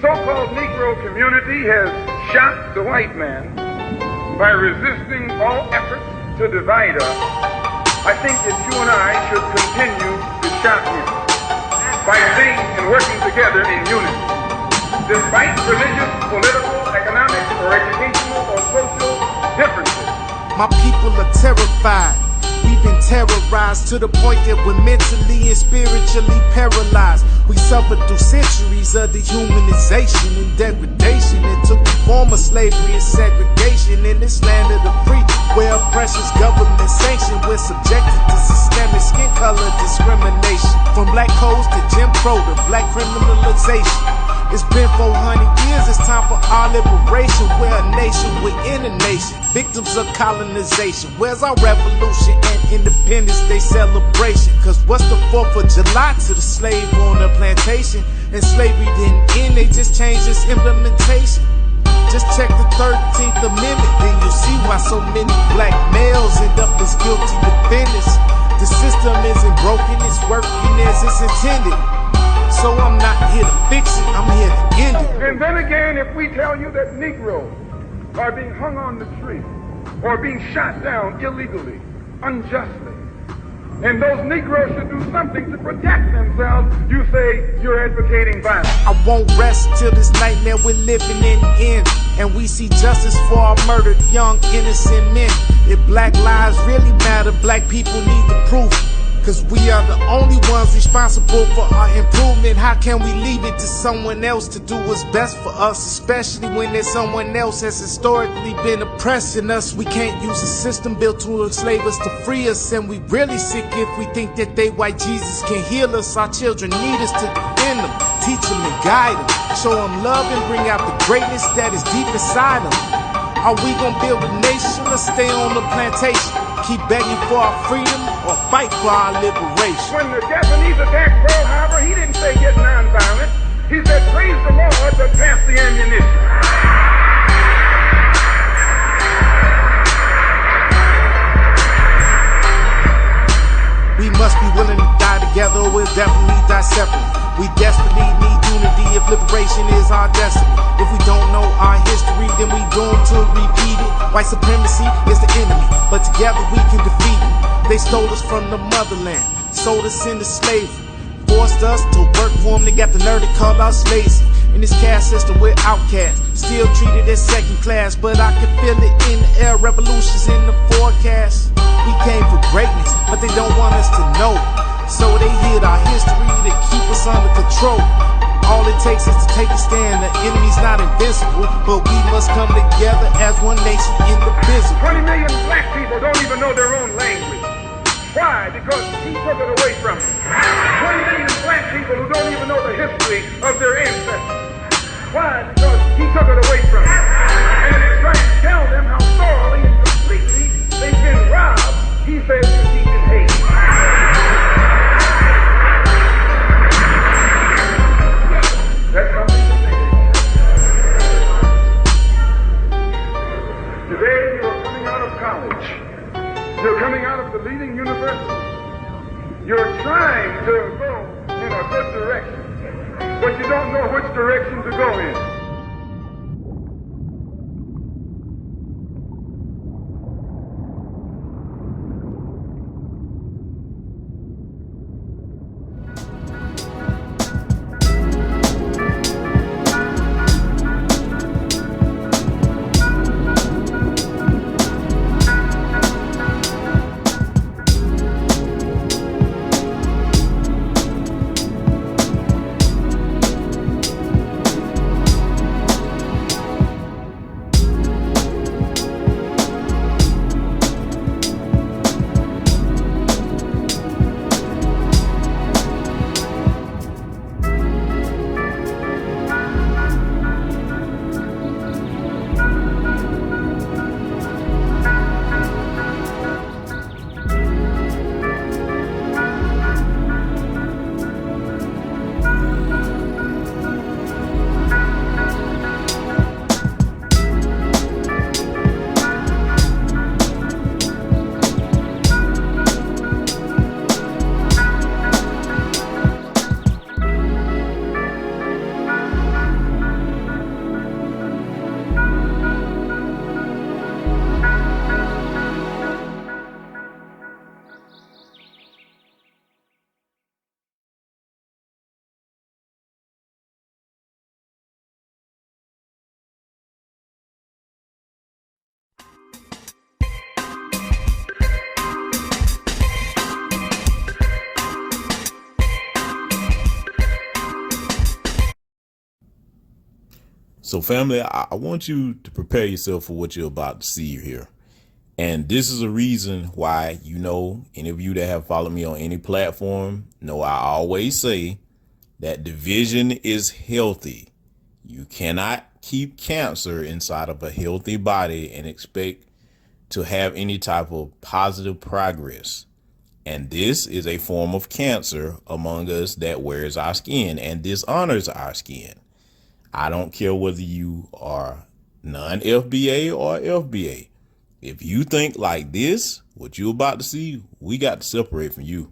so-called Negro community has shocked the white man by resisting all efforts to divide us. I think that you and I should continue to shock him by staying and working together in unity, despite religious, political, economic, or educational or social differences. My people are terrified. We've been terrorized to the point that we're mentally and spiritually paralyzed. We suffered through centuries of dehumanization and degradation. It took the form of slavery and segregation in this land of the free, where oppression's government sanctioned. We're subjected to systemic skin color discrimination, from black codes to Jim Crow to black criminalization. It's been 400 years, it's time for our liberation. We're a nation within a nation, victims of colonization. Where's our revolution and Independence Day celebration? Cause what's the 4th of July to the slave on the plantation? And slavery didn't end, they just changed its implementation. Just check the 13th Amendment, then you'll see why so many black males end up as guilty defendants. The system isn't broken, it's working as it's intended. So I'm not here to fix it, I'm here to end it. And then again, if we tell you that Negroes are being hung on the tree or being shot down illegally, unjustly, and those Negroes should do something to protect themselves, you say you're advocating violence. I won't rest till this nightmare we're living in ends, and we see justice for our murdered young innocent men. If black lives really matter, black people need the proof. Cause we are the only ones responsible for our improvement. How can we leave it to someone else to do what's best for us, especially when there's someone else has historically been oppressing us? We can't use a system built to enslave us to free us, and we really sick if we think that they white Jesus can heal us. Our children need us to defend them, teach them and guide them, show them love and bring out the greatness that is deep inside them. Are we gonna build a nation or stay on the plantation? Keep begging for our freedom or fight for our liberation? When the Japanese attacked Pearl Harbor, he didn't say get nonviolent. He said praise the Lord, but pass the ammunition. We must be willing to die together or we'll definitely die separately. We desperately need unity if liberation is our destiny. If we don't know our history, then we doomed to repeat it. White supremacy is the enemy, but together we can defeat it. They stole us from the motherland, sold us into slavery, forced us to work for them. They got the nerve to call us lazy. In this caste system, we're outcasts, still treated as second class. But I can feel it in the air, revolutions in the forecast. We came for greatness, but they don't want us to know. So they hid our history to keep us under control. All it takes is to take a stand. The enemy's not invincible, but we must come together as one nation indivisible. 20 million black people don't even know their own language. Why? Because he took it away from them. 20 million black people who don't even know the history of their ancestors. Why? Because he took it away from them. And if you're trying to tell them how thoroughly and completely they've been robbed, he says you're teaching hate. That's something to think about. Today you are coming out of college. You're coming out of the leading university. You're trying to go in a good direction, but you don't know which direction to go in. So family, I want you to prepare yourself for what you're about to see here. And this is a reason why, any of you that have followed me on any platform know I always say that division is healthy. You cannot keep cancer inside of a healthy body and expect to have any type of positive progress. And this is a form of cancer among us that wears our skin and dishonors our skin. I don't care whether you are non-FBA or FBA. If you think like this, what you're about to see, we got to separate from you.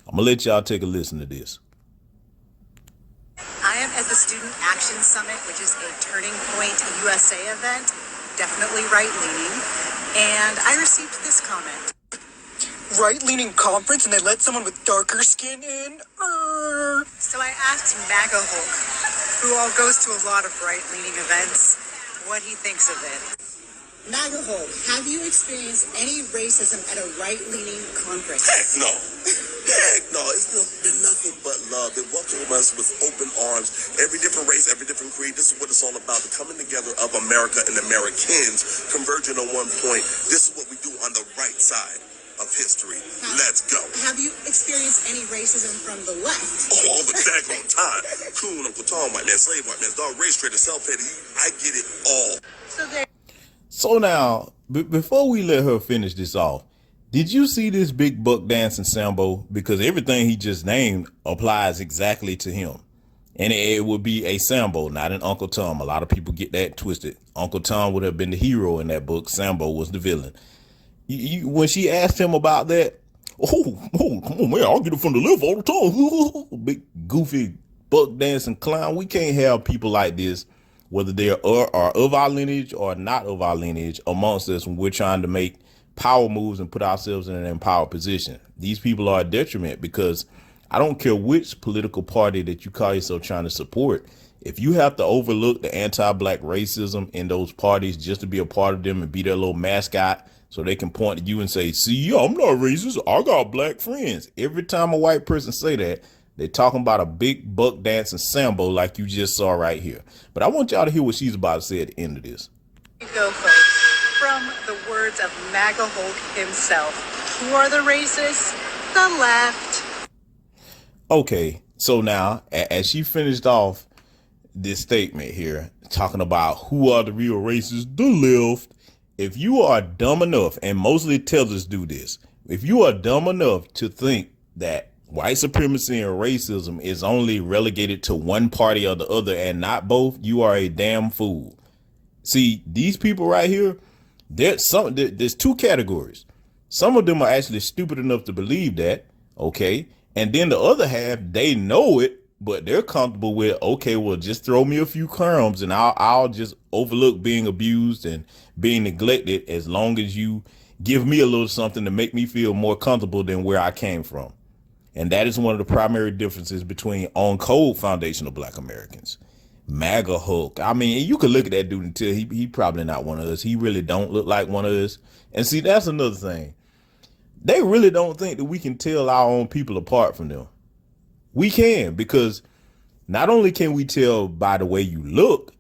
I'm going to let y'all take a listen to this. I am at the Student Action Summit, which is a Turning Point USA event, definitely right-leaning, and I received this comment. Right-leaning conference and they let someone with darker skin in? So I asked MAGA Hulk, who all goes to a lot of right-leaning events, what he thinks of it. MAGA Hulk, have you experienced any racism at a right-leaning conference? Heck no. Heck no. It's been nothing but love. They welcome us with open arms. Every different race, every different creed. This is what it's all about. The coming together of America and Americans converging on one point. This is what we do on the right side of history. Let's go. Have you experienced any racism from the left? Oh, all the daggone time. Coon, Uncle Tom, white man, slave, white man, dog, race trader, self-hater. I get it all. So now, before we let her finish this off, did you see this big buck dancing Sambo? Because everything he just named applies exactly to him. And it would be a Sambo, not an Uncle Tom. A lot of people get that twisted. Uncle Tom would have been the hero in that book. Sambo was the villain. When she asked him about that, come on, man, I'll get it from the left all the time. Big, goofy, buck dancing clown. We can't have people like this, whether they are of our lineage or not of our lineage, amongst us when we're trying to make power moves and put ourselves in an empowered position. These people are a detriment because I don't care which political party that you call yourself trying to support. If you have to overlook the anti-black racism in those parties just to be a part of them and be their little mascot so they can point to you and say, see, I'm not racist. I got black friends. Every time a white person say that, they're talking about a big buck dancing Sambo like you just saw right here. But I want y'all to hear what she's about to say at the end of this. Here you go, folks. From the words of MAGA Hulk himself. Who are the racists? The left. Okay, so now, as she finished off this statement here, talking about who are the real racists, the left. If you are dumb enough, and mostly tellers do this, if you are dumb enough to think that white supremacy and racism is only relegated to one party or the other and not both, you are a damn fool. See, these people right here, there's two categories. Some of them are actually stupid enough to believe that, okay? And then the other half, they know it, but they're comfortable with, okay, well, just throw me a few crumbs and I'll just overlook being abused and being neglected as long as you give me a little something to make me feel more comfortable than where I came from. And that is one of the primary differences between on code foundational black Americans. MAGA Hulk. I mean, you could look at that dude and tell he probably not one of us. He really don't look like one of us. And see, that's another thing. They really don't think that we can tell our own people apart from them. We can, because not only can we tell by the way you look,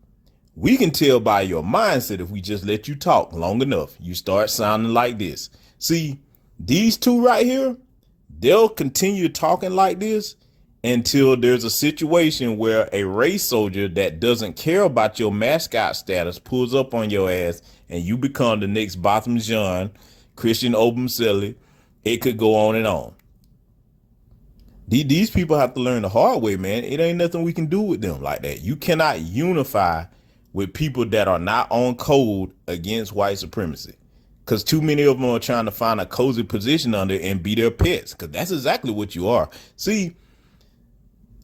we can tell by your mindset if we just let you talk long enough. You start sounding like this. See, these two right here, they'll continue talking like this until there's a situation where a race soldier that doesn't care about your mascot status pulls up on your ass and you become the next Botham Jean, Christian Obumseli. It could go on and on. These people have to learn the hard way, man. It ain't nothing we can do with them like that. You cannot unify with people that are not on code against white supremacy, because too many of them are trying to find a cozy position under and be their pets, because that's exactly what you are. See,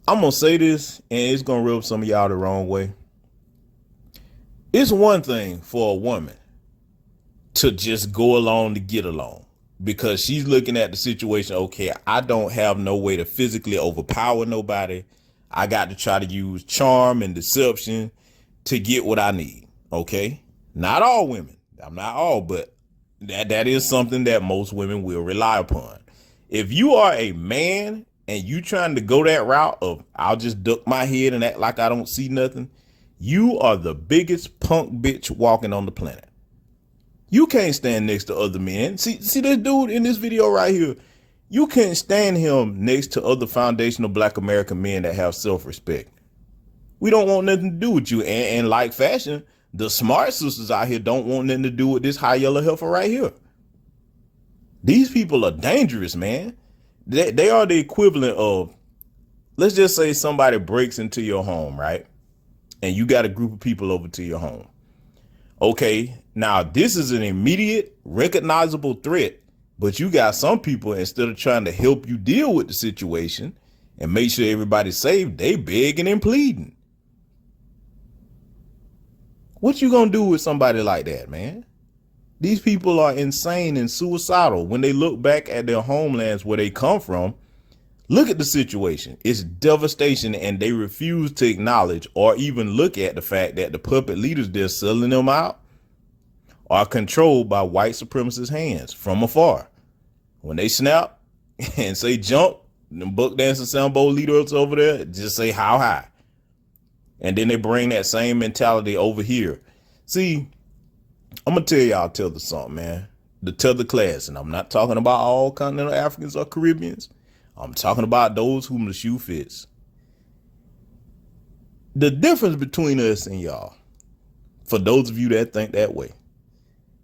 I'm going to say this, and it's going to rub some of y'all the wrong way. It's one thing for a woman to just go along to get along, because she's looking at the situation. Okay, I don't have no way to physically overpower nobody. I got to try to use charm and deception to get what I need. Okay, not all women. I'm not all, but that is something that most women will rely upon. If you are a man and you trying to go that route of I'll just duck my head and act like I don't see nothing, You are the biggest punk bitch walking on the planet. You can't stand next to other men. See this dude in this video right here. You can't stand him next to other foundational black American men that have self-respect. We don't want nothing to do with you. And like fashion, the smart sisters out here don't want nothing to do with this high yellow heifer right here. These people are dangerous, man. They are the equivalent of, let's just say somebody breaks into your home, right? And you got a group of people over to your home. Okay, now this is an immediate, recognizable threat, but you got some people, instead of trying to help you deal with the situation and make sure everybody's safe, they begging and pleading. What you gonna do with somebody like that, man? These people are insane and suicidal. When they look back at their homelands where they come from, look at the situation. It's devastation, and they refuse to acknowledge or even look at the fact that the puppet leaders they're selling them out are controlled by white supremacist hands from afar. When they snap and say jump, the buck dancing sambo leaders over there just say how high. And then they bring that same mentality over here. See, I'm going to tell y'all tether something, man. The tether class, and I'm not talking about all continental Africans or Caribbeans. I'm talking about those whom the shoe fits. The difference between us and y'all, for those of you that think that way,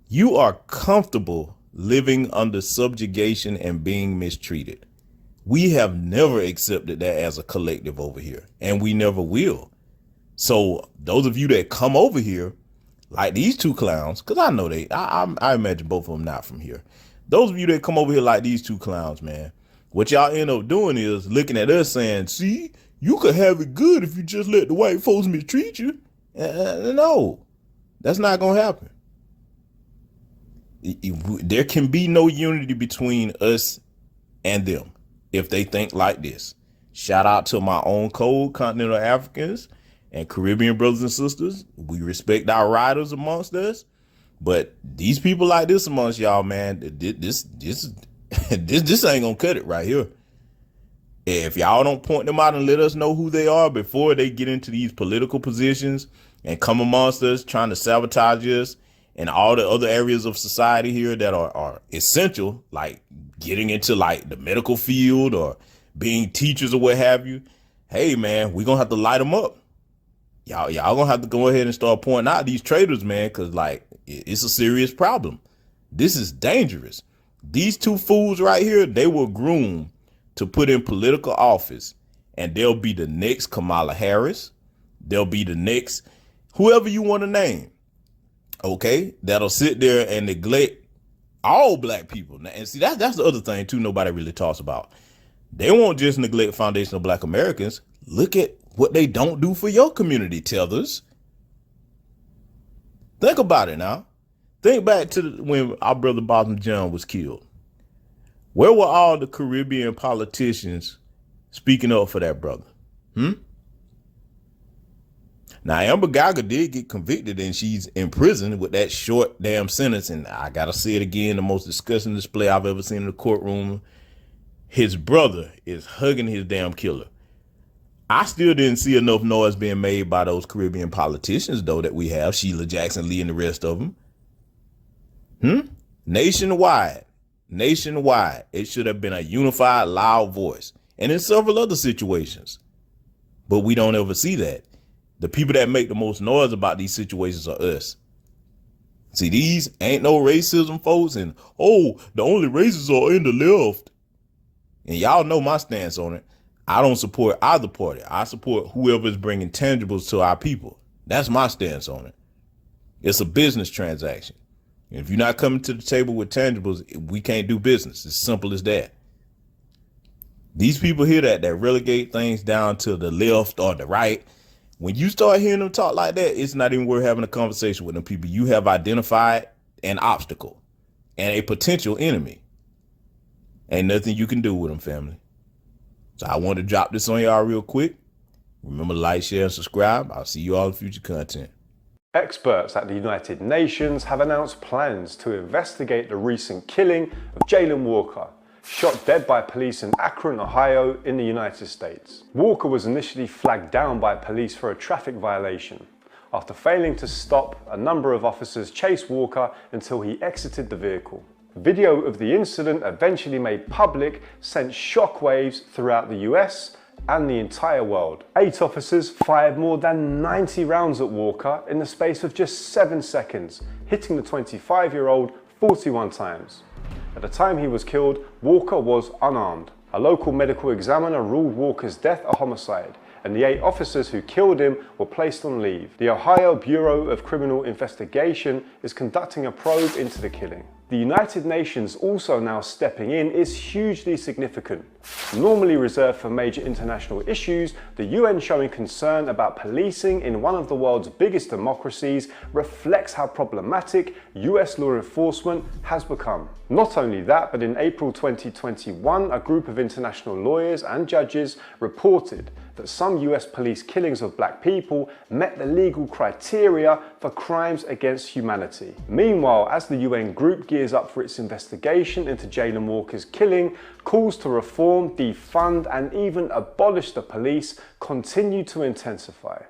you are comfortable living under subjugation and being mistreated. We have never accepted that as a collective over here, and we never will. So those of you that come over here, like these two clowns, because I know I imagine both of them not from here. Those of you that come over here like these two clowns, man, what y'all end up doing is looking at us saying, see, you could have it good if you just let the white folks mistreat you. No, that's not going to happen. There can be no unity between us and them if they think like this. Shout out to my own code, continental Africans and Caribbean brothers and sisters. We respect our riders amongst us, but these people like this amongst y'all, man, this ain't gonna cut it right here. If y'all don't point them out and let us know who they are before they get into these political positions and come amongst us trying to sabotage us and all the other areas of society here that are essential, like getting into like the medical field or being teachers or what have you, hey man, we're gonna have to light them up. Y'all gonna have to go ahead and start pointing out these traitors, man, because like it's a serious problem. This is dangerous. These two fools right here, they were groomed to put in political office, and they'll be the next Kamala Harris. They'll be the next whoever you want to name. Okay, that'll sit there and neglect all black people. And see, that's the other thing too. Nobody really talks about. They won't just neglect foundational black Americans. Look at what they don't do for your community, tethers. Think about it now. Think back to when our brother Boston John was killed. Where were all the Caribbean politicians speaking up for that brother? Now, Amber Geiger did get convicted and she's in prison with that short damn sentence. And I got to say it again, the most disgusting display I've ever seen in the courtroom. His brother is hugging his damn killer. I still didn't see enough noise being made by those Caribbean politicians, though, that we have, Sheila Jackson Lee and the rest of them. Nationwide, it should have been a unified, loud voice. And in several other situations. But we don't ever see that. The people that make the most noise about these situations are us. See, these ain't no racism, folks. And, oh, the only racists are in the left. And y'all know my stance on it. I don't support either party. I support whoever is bringing tangibles to our people. That's my stance on it. It's a business transaction. And if you're not coming to the table with tangibles, we can't do business. It's simple as that. These people here that relegate things down to the left or the right, when you start hearing them talk like that, it's not even worth having a conversation with them people. You have identified an obstacle and a potential enemy. Ain't nothing you can do with them, family. So I want to drop this on y'all real quick. Remember to like, share, and subscribe. I'll see you all in future content. Experts at the United Nations have announced plans to investigate the recent killing of Jayland Walker, shot dead by police in Akron, Ohio in the United States. Walker was initially flagged down by police for a traffic violation. After failing to stop, a number of officers chased Walker until he exited the vehicle. Video of the incident, eventually made public, sent shockwaves throughout the US and the entire world. 8 officers fired more than 90 rounds at Walker in the space of just 7 seconds, hitting the 25-year-old 41 times. At the time he was killed, Walker was unarmed. A local medical examiner ruled Walker's death a homicide, and the 8 officers who killed him were placed on leave. The Ohio Bureau of Criminal Investigation is conducting a probe into the killing. The United Nations also now stepping in is hugely significant. Normally reserved for major international issues, the UN showing concern about policing in one of the world's biggest democracies reflects how problematic US law enforcement has become. Not only that, but in April 2021, a group of international lawyers and judges reported that some US police killings of black people met the legal criteria for crimes against humanity. Meanwhile, as the UN group gears up for its investigation into Jayland Walker's killing, calls to reform, defund, and even abolish the police continue to intensify.